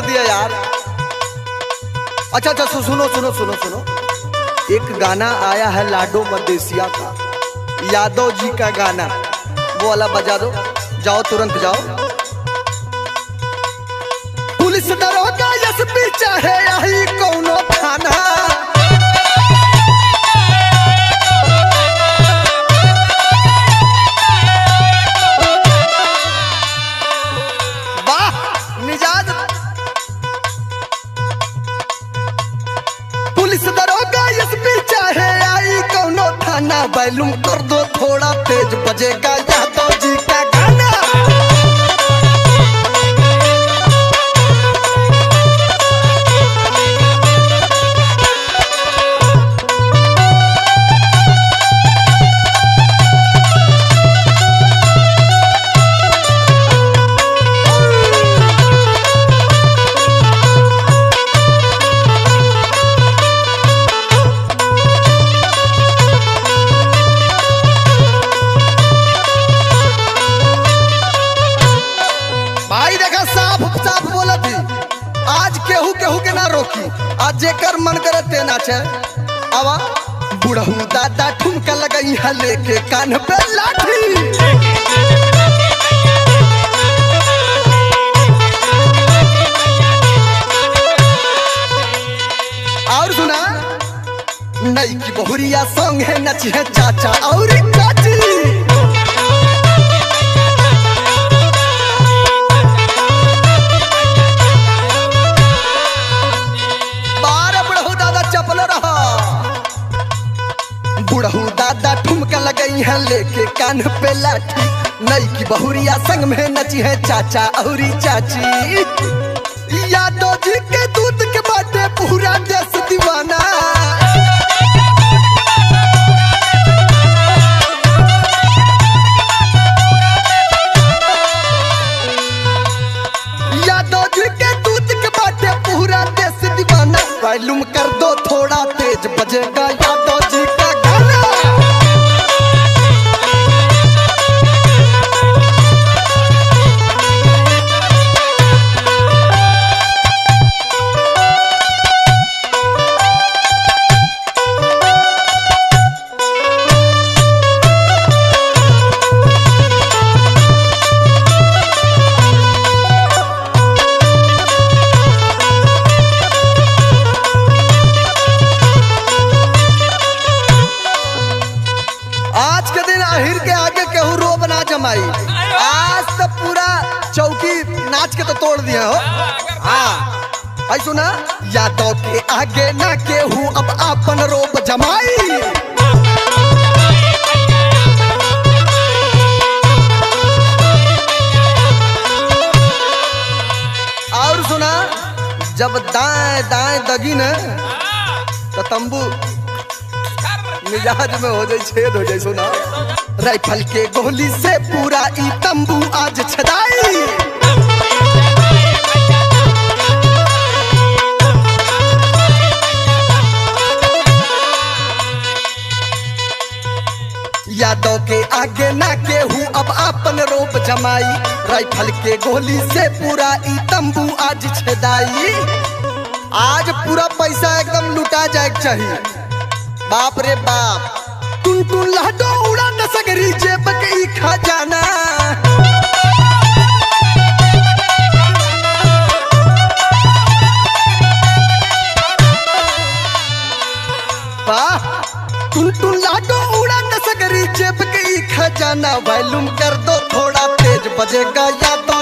दिया यार। अच्छा अच्छा सुनो सुनो सुनो सुनो, एक गाना आया है लाडो मदेसिया का, यादव जी का गाना, वो वाला बजा दो। जाओ तुरंत जाओ। पुलिस दरोगा एसपी चाहे यही कौनो थाना, वाह मिजाज। पुलिस दरोगा एसपी चाहे यही कौनो थाना, वॉल्यूम कर दो थोड़ा तेज, बजेगा यादव जी का गाना। केहू केहू के ना रोकी, आज जेकर मन करे ते नाचे। आवा बुढ़ऊ दादा ठुमका लगई है लेके कान पे लाठी, और सुना नई की बहुरिया सॉन्ग है नची है चाचा और चाची। बुढ़ऊ दादा ठुमका लगई है लेके कान पे लाठी, नई की बहुरिया संग में नची है चाचा और चाची। यादव जी के दूध के बाटे पूरा देश दीवाना, यादव जी के दूध के बाटे पूरा देश दीवाना। वॉल्यूम कर दो थोड़ा तेज, बजेगा यादव जी का जमाई। आज तो पूरा चौकी नाच के तो तोड़ दिया हो। हाँ आई सुना, यादव के आगे ना केहू अब अपन रोप जमाई। और सुना, जब दाएं दाएं दगी न तो तंबू मिजाज में हो जाए, छेद हो जाए। सुना राइफल के गोली से पूरा ई तंबू आज छदाई। यादव के आगे ना केहू अब अपन रोप जमाई, राइफल के गोली से पूरा ई तंबू आज छदाई। आज पूरा पैसा एकदम लुटा जाए चाहिए। बाप रे बाप, टुन टुन लाडो उड़ा न सगरी जेब के खजाना। वाह टुन टुन लाडो उड़ा न सगरी जेब के खजाना। वॉल्यूम कर दो थोड़ा तेज, बजेगा यादव